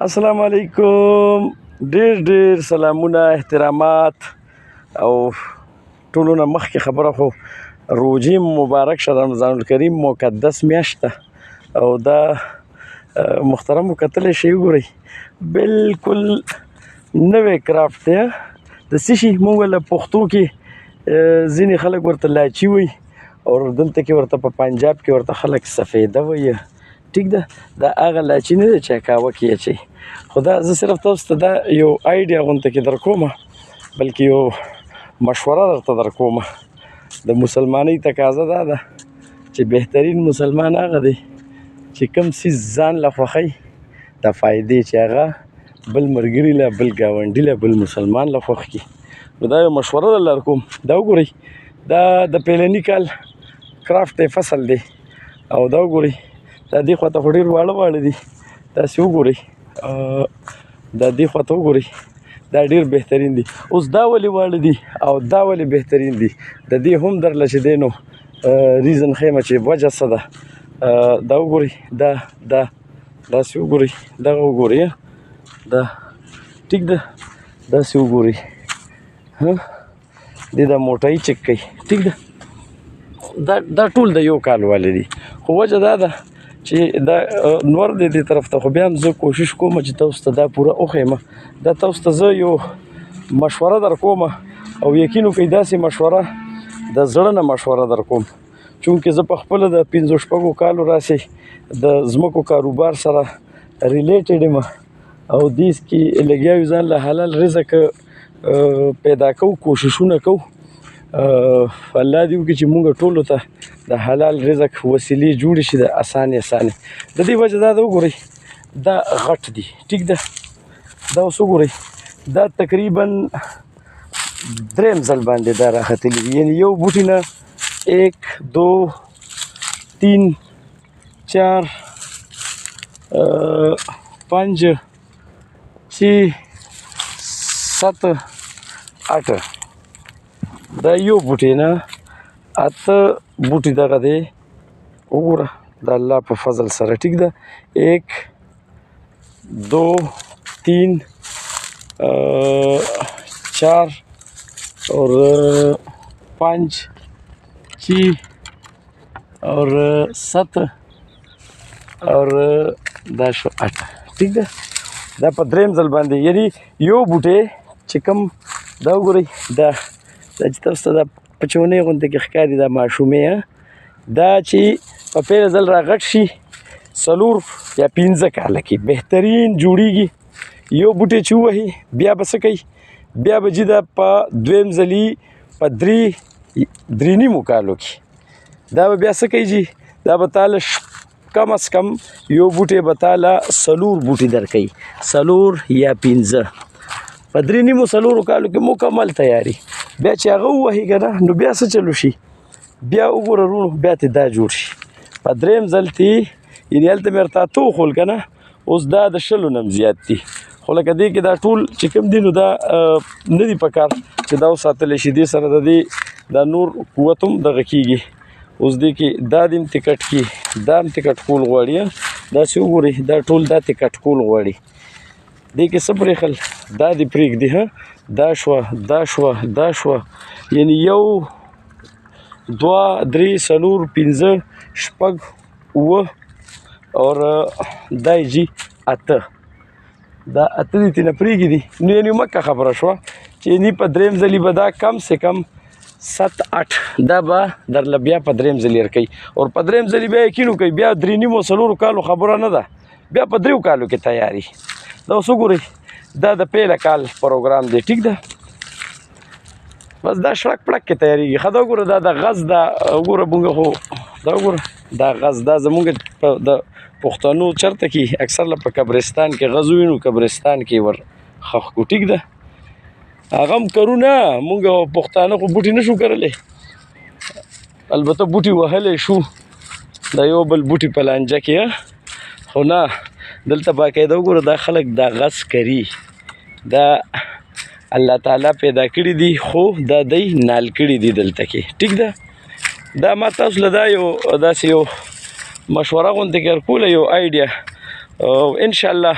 السلام علیکم. ډیر ډیر سلامونه احترامات او ټولو نه مخکې خبره خو روژې مبارک شه، رمضان الکریم مقدس میاشت ده او دا محترمو کتلی شئ وګورئ بالکل نوی کرافټ دی. د څه شي موږ له پښتو کې ځینې خلک ورته لاچي وایي او دلته کې ورته په پنجاب کې ورته خلک سفیده وایي. ټیک ده، دا هغه لاچي نه دی چې قهوه کې اچوي، خو دا زه صرف تاسو ته دا یو آیډیا غونته کې در کومه، بلکې یو مشوره درته در کومه. د مسلمانۍ تقاضا دا ده چې بهترین مسلمان هغه دی چې کوم څیز ځان له خوښوي د فایدې چې هغه بل ملګري له، بل ګاونډي له، بل مسلمان له خوښ کړي. نو دا یو مشوره در لر کوم. دا وګورئ، دا د پیلني کال کرافټ فصل دی او دا وګورئ دا دې خواته خو ډېر واړه واړه دي. تاسې وګورئ، دا دې خواته وګورئ، دا ډېر بهترین دي. اوس دا ولې واړه دي او دا ولې بهترین دي، د دې هم درله چې دی نو ریزن ښیم چې وجه څه ده. دا وګورئ، دا داسې وګورئ، دغه وګورئ، دا ټیک ده، داسې وګورئ، دې دا موټی چک کوي. ټیک ده، دا ټول د یو کال والي دي، خو وجه دا ده چې دا نور دی دې طرف ته. خو بیا هم زه کوشش کوم چې تاسو ته دا پوره وښیم. دا تاسو ته زه یو مشوره در کوم او یقین وکړئ داسې مشوره د زړه نه مشوره در کوم، چونکې زه په خپله د 5-6 کالو راسې د ځمکو کاروبار سره ریلیټډ یم او دې کې لګیا یو، ځان له حلال رزق پیدا کوو، کوششونه کوو. الله دې وکړي چې موږ ټولو ته د حلال رزق وسیلې جوړې شي، د اسانې. د دې وجه دا ده، وګورئ دا غټ دي. ټیک ده، دا اوس وګورئ، دا تقریبا 3 ځل باندې دا راختلي دي، یعنې یو بوټي نه 1 2 3 4 5 6 7 8 دا یو بوټی نه 8 بوټي دغه دی. وګوره د الله په فضل سره. ټیک ده، 1 2 3 4 और 5 6 और 7 और دا شو 8. ټیک ده، دا په 3 ځل باندې، یعنی یو بوټی چې کوم دا وګورئ، دا چې تاسو ته دا په چونۍ غوندې کې ښکاري، دا ماشومې، دا چې په پیل ځل راغټ شي 4 یا 5 کاله کې بهترین جوړیږي. یو بوټی چې ووهي بیا به څه کوي، بیا به جي دا په 2م ځلي په 3 کالو کې دا به بیا څه کوي جي، دا به تاله کم از کم یو بوټی به تاله 4 بوټي درکوي، 4 یا 5 په 3 کالو کې مکمل تیاری. بیا چې هغه ووهي که نه، نو بیا څه چلو شي، بیا وګوره رونو، بیا ته دا جوړ شي په 3م ځل ته. یعنې هلته مې ورته 8 وښول که نه، اوس دا د 20 نه هم زیات دي. خو لکه دې کې دا ټول چې کوم دي نو دا نه دي په کار چې دا وساتلی شي. دې سره د دې دا نور قوت هم دغه کېږي. اوس دې کې دا دې هم تکټ کړي، دا هم تکټ کول غواړي. داسې وګورئ، دا ټول دا تکټ کول غواړي. دې کې څه پرېښل، دا دې پرېږدي، دا شوه، دا شوه، دا شوه، یعنې 1 2 3 4 5 6 7 اور دا یې جي 8. دا 8 دې ترېنه پرېږدي. نو یعنې مکه خبره شوه چې یعنې په 3م ځلي به دا کم سے کم 7 8 دا به درله بیا په 3م ځلي ورکوي. او په 3م ځلي بیا یقین وکړئ، بیا 3.5 کالو خبره نه ده، بیا په 3 کالو کې تیاري. دا اوس وګورئ، دا د پیله کال پروګرام دی. ټیک ده، بس دا شړک پړک کې تیارېږي. ښه دا وګوره، دا د غز، دا وګوره مونږ خو دا وګوره دا غز، دا زمونږ د پښتنو چرته کې اکثر له په قبرستان کې غز ووینو، قبرستان کې ور ښخ کړو. ټیک ده، هغه هم کرو نه، مونږ پښتانه خو بوټي نه شو کرلی، البته بوټي وهلی شو د یو بل بوټي په لانجه کې، خو نه دلته باقاعده وګوره دا خلک دا غز کري. دا الله تعالی پیدا کړي دي، خو دا دی نال کړي دي دلته کې. ټیک ده، دا ما تاسو له دا یو داسې یو مشوره غوندې کې ورکوله، یو آیډیا، او انشاءالله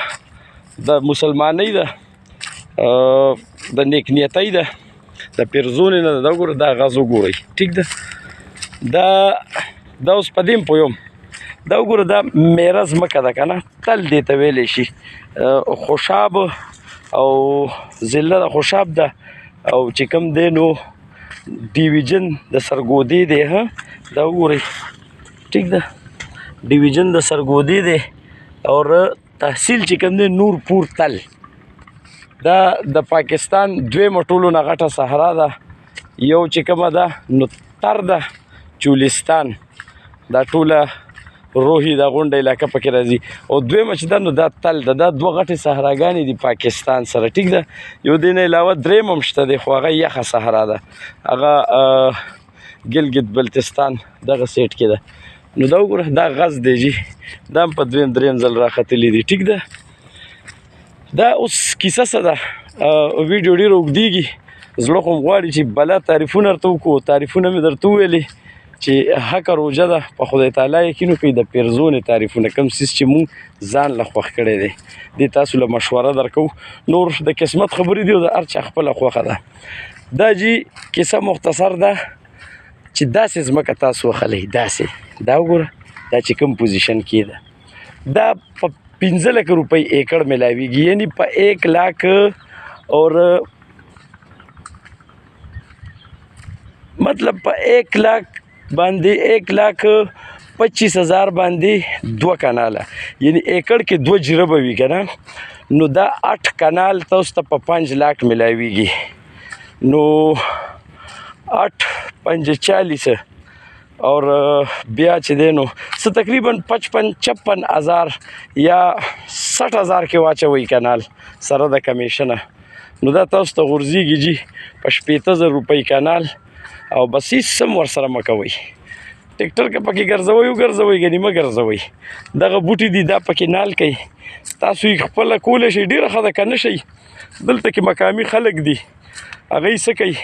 د مسلمانۍ ده، د نیک نیتۍ ده، د پیرزونې نه ده. دا وګوره دا غاز وګورئ، ټیک ده. دا اوس په دې هم پوهیم، دا وګوره دا میره ځمکه ده که نه، تل دې ته ویلی شي خوشاب او ضلع د خوشاب ده، او چې کوم دی نو ډیویژن د سرګودې دی. دا وګورئ، ټیک ده، ډیویژن د سرګودې دی، اور تحصیل چې کوم دی نورپور تل. دا د پاکستان دویمه ټولو نه غټه صحرا ده. یو چې کومه ده نو تر ده چولستان، دا ټوله روحي دا غونډه علاقه پکې راځي. او دویمه چې ده نو دا تل ده. دا دوه غټې صحراګانې دي پاکستان سره، ټیک ده. یو دې نه علاوه دریم هم شته دی، خو هغه یخه صحرا ده، هغه ګلګت بلتستان دغه سیټ کې ده. نو دا وګوره دا غز دی جي، دا هم په دویم دریم ځل راختلی دی، ټیک ده. دا اوس کیسه څه ده، ویډیو ډېر اوږدېږي، زړه خو م غواړي چې بلا تعریفونه درته وکړو. تعریفونه مې درته وویلې چې حق روژه ده، په خدای تعالی یقین وکړئ. د پیرزونې تعریفونه کوم څیز چې مونږ ځان له خوښ کړی دی، دې تاسو له مشوره درکوو. نور د قسمت خبرې دي او د هر چا خپله خوښه ده. دا جي کیسه مختصر ده چې داسې ځمکه تاسو وخلی، داسې دا وګوره، دا چې کوم پوزیشن کې ده، دا په 15 لک روپۍ ایکړ میلاویږي، یعنی په 1 لاک اور مطلب په 1 لاک باندې 1,25,000 باندې 2 کناله، یعنی ایکړ کې 2 جربه وي که نه، نو دا 8 کنال تاسو ته په 5 لاک میلاویږي. نو 8 5 40 اور بیا چې دی نو څه تقریبا 55-56 هزار یا 60 هزار کې واچوئ کنال سره د کمیشنه. نو دا تاسو ته غورځېږي جي په 80,000 روپۍ کنال، او بس هېڅ هم ورسره مه کوئ. ټیکټر که پکې ګرځوئ وګرځوئ، ګنې مه ګرځوئ. دغه بوټي دي دا پکې نال کوي، تاسو یې خپله کولی شئ، ډېره ښه ده که نه شئ. دلته کې مقامي خلک دي، هغوی څه کوي،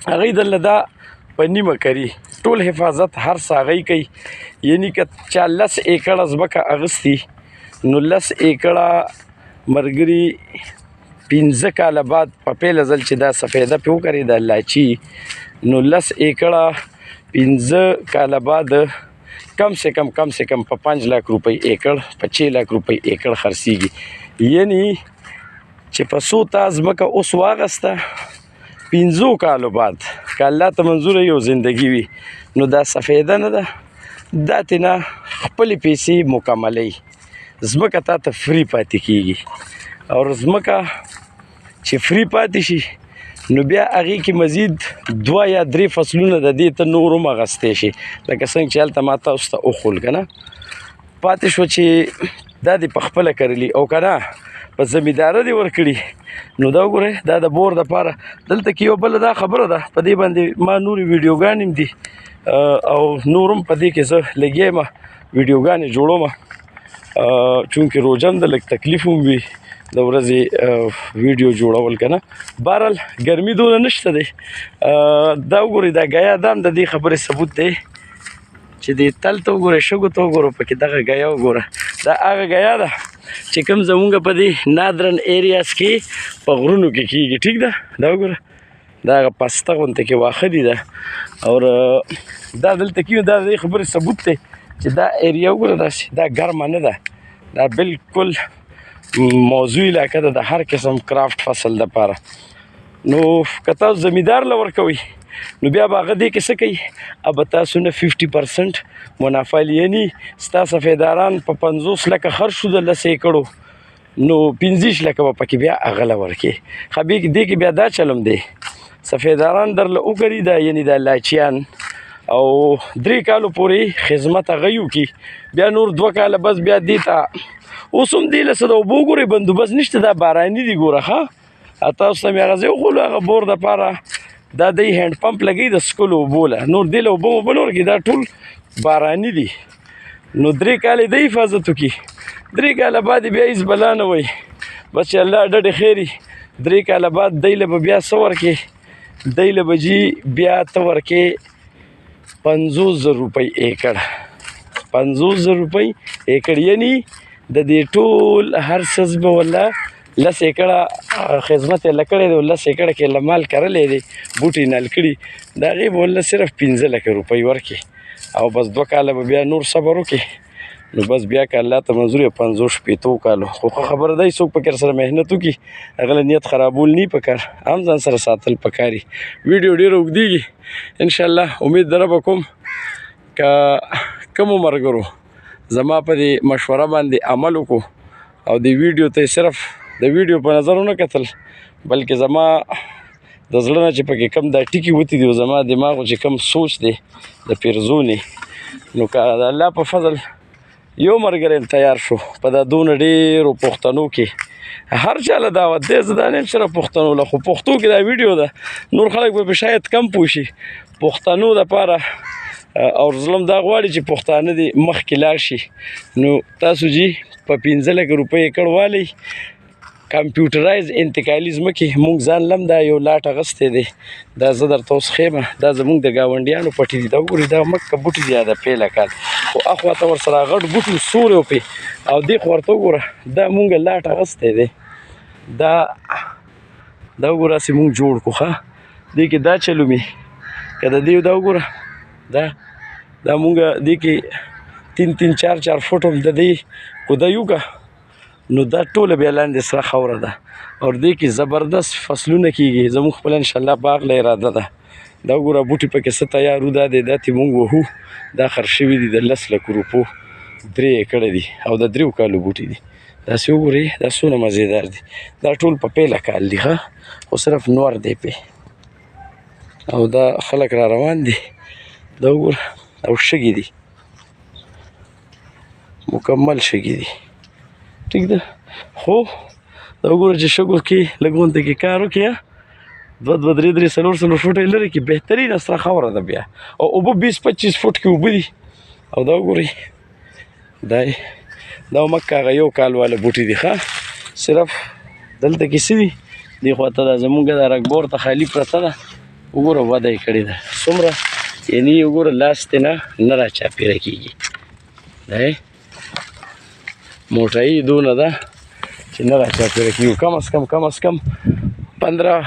هغوی دله دا په نیمه کري، ټول حفاظت هر څه هغوی کوي. یعنی که چا 10 ایکړه ځمکه اخیستي، نو 10 ایکړه ملګري 15 کاله بعد په پیله ځل چې دا سفیده پې وکري، دا لاچي، نو 10 ایکړه 15 کاله بعد کم سے کم په 5 لاک روپۍ ایکړ، په 6 لاک روپۍ ایکړ خرڅېږي. یعنی چې په څو تا ځمکه اوس واغسته، 15 کالو بعد که الله ته منظوره یو زندگی وي، نو دا سفیده نه ده، دا تینا خپلې پیسې مکملوي. ځمکه تا ته فری پاتې کېږي، او ځمکه چې فری پاتې شي، نو بیا هغې کې مزید 2 یا 3 فصلونه د دې ته نور هم اخیستی شي. لکه څنګه چې هلته ما تاسو ته وښول که نه، پاتې شو چې دا دې په خپله کرلي، او که نه په زمینداره دې ورکړي. نو دا وګورئ، دا د بور دپاره. دلته کې یو بله دا خبره ده، په دې باندې ما نورې ویډیوګانې هم دي، او نور هم په دې کې زه لګیا یم، ویډیوګانې جوړوم، چونکې روژه هم ده، لږ تکلیف هم وي د ورځې ویډیو جوړول که نه. بهرحال ګرمي دونه نشته دی. دا وګورئ، دا ګیا دا هم د دې خبرې ثبوت دی چې دې تل ته وګورئ، شګو ته وګورو، پکې دغه ګیا وګوره، دا هغه ګیا ده چې کوم زمونږ په دې نادرن ایریاز کې په غرونو کې کېږي، ټیک ده. دا وګوره، دا هغه پسته غونته کې واښه دي ده، اور دا دلته کېږي. دا د دې خبرې ثبوت دی چې دا ایریا وګوره، داسې دا ګرمه نه ده، دا بالکل موضوع علاقه ده د هر قسم کرافټ فصل دپاره. نو که تاسو زمیندار له ورکوئ، نو بیا به هغه دې کې څه کوي، به تاسو نه 50% منافع لي. یعنی ستا سفیداران په 50 لکه خرڅ شو د 10 ایکړو، نو 25 لکه به پکې بیا هغه له ورکې. دې کې بیا دا چلم دی، سفیداران درله وکري، دا یعنی دا لاچیان، او 3 کالو پورې خدمت هغه وکړي، بیا نور 2 کاله بس بیا دې ته اوس هم دې له څه د اوبو ګورئ بندوبست نشته، دا باراني دي ګوره. ښه تاسو ته مې هغه ځای وښولو، هغه بور دپاره دا دی هینډ پمپ لګوي د څښلو اوبو له، نور دې له اوبه موبه نه ورکوي، دا ټول باراني دي. نو 3 کاله د حفاظت وکړي، 3 کاله بعد بیا هېڅ بلا نه وایي، بس چې الله ډډې خیر وي. 3 کاله بعد دی له به بیا څه ورکې، دی له به جي بیا ته ورکې 50,000 روپۍ ایکړ، 50,000 روپۍ ایکړ، یعنی د دې ټول هر څه به والله 10 ایکړه خدمت یې کړی دی 10 ایکړه کې یې مال کرلی دی بوټي یې نل کړي د هغې به والله صرف 15 لکه روپۍ ورکړي او بس 2 کاله به بیا نور صبر وکړي نو بس بیا که الله ته منظور یې 50 شپېتو کالو خو خبره دی څوک پکې سره محنت وکړي هغه له نیت خرابول نه پکار هم ځان سره ساتل پکار وي ویډیو ډېره اوږدېږي انشاءالله امید در به کوم که کومو ملګرو زما په دې مشوره باندې عمل وکړو او د ویډیو ته صرف د ویډیو په نظر ونه کتل بلکې زما د زړه نه چې پکې کم دا ټکي وتي دي او زما دماغ چې کم سوچ دی د پیرزونې نو که د الله په فضل یو ملګری تیار شو په دا دونه ډېرو پښتنو کې هر چا له دعوت دی زه دا نه یم صرف پښتنو له خو پښتو کې دا ویډیو ده نور خلک به شاید کم پوه شي پښتنو دپاره او ظلم دا غواړي چې پښتانه دې مخکې لاړ شي نو تاسو جي په 15 لکه روپۍ ایکړ والی کمپیوټرایز انتقالي ځمکې موږ ځان لم دا یو لاټ اغستی دی دا زه درته اوس ښیم دا زموږ د ګاونډیانو پټي دي دا وګورئ دا مکه بوټي دي د پیله کال خو اخواته ورسره غټ بوټي سوري وپې او دې خوا ورته وګوره دا موږ لاټ اغستی دی دا وګوره هسې موږ جوړ کړو ښه دې کې دا چلو مې که د دې دا وګوره دا مونږ دې کې 3 4 فوټ هم د دې کوده یو که نو دا ټوله بیا لاندې سره خاوره ده او دې کې زبردست فصلونه کېږي زموږ خپل انشاءالله باغ له اراده ده دا وګوره بوټي پکې څه تیار وو دا دی دا ترې مونږ وهو دا خر شوي دي د 10 لکو روپو 3 ایکړه دي او د 3 کالو بوټي دي داسې وګورئ دا څونه مزېدار دي دا ټول په پیله کال دي ښه خو صرف نور دی پې او دا خلک را روان دي دا وګوره او شګې دي مکمل شګې دي ټیک ده خو دا وګوره چې شګو کې لږ غونته کې کار وکړي 2 3 4 فوټه یې لرې کې بهترینه سره خاوره ده بیا او اوبه 20 25 فوټ کې اوبه دي او دا وګورئ دا مکه هغه 1 کال والا بوټي دي ښه صرف دلته کې څه دي دې خوا ته دا زمونږ دا رګبور ته خالي پرته ده وګوره وده یې کړې ده څومره یعنې وګوره لاس ترې نه راچاپېره کېږي دی موټایي دونه ده چې نه راچاپېره کېږي کم از کم 15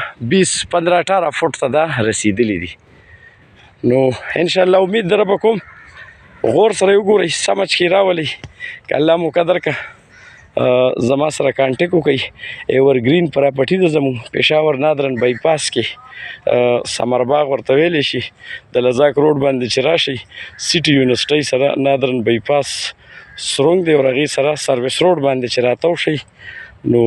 18 فوټ ته دا رسېدلي دي نو انشاءالله امید در به کوم غور سره یې وګورئ سمجھ کې راولئ که الله مو قدر که زما سره کانټیک وکړئ ایورګرین پراپرټي ده زموږ پېښور نادرن بایپاس کې سمرباغ ورته ویلی شي د لزاک روډ باندې چې راشئ سټي یونیورسټۍ سره نادرن بایپاس سرونګ دی او هغې سره سروس روډ باندې چې راتاو شئ نو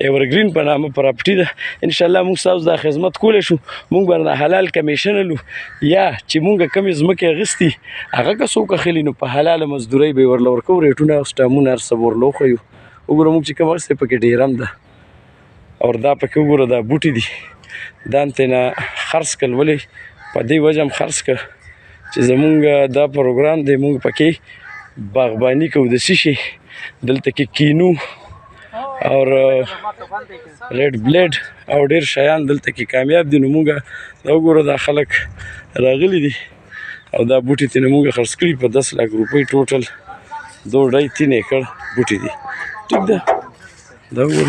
ایورګرین په نامه پراپرټي ده انشاءالله موږ ستاسو دا خدمت کولی شو موږ به حلال کمیشن الو یا چې موږ کمې ځمکې اخیستي هغه که څوک اخلي نو په حلاله مزدورۍ به یې ورله ورکوو ریټونه او سټامونه هر څه به ورله وښیو وګوره موږ چې کوم اخیستی پکې ډېرم ده او دا پکې وګوره دا بوټي دي دا هم ترېنه خرڅ کړل ولې په دې وجه هم خرڅ کړه چې زمونږ دا پروګرام دی موږ پکې باغباني کوو د څه شي دلته کې کینو او ریډ بلیډ او ډېر شیان دلته کې کامیاب دي نو موږ دا وګوره دا خلک راغلي دي او دا بوټي ترېنه موږ خرڅ کړي په 10 لک روپۍ ټوټل 2 2.5 3 ایکړ بوټي دي ټیک ده دا وګورئ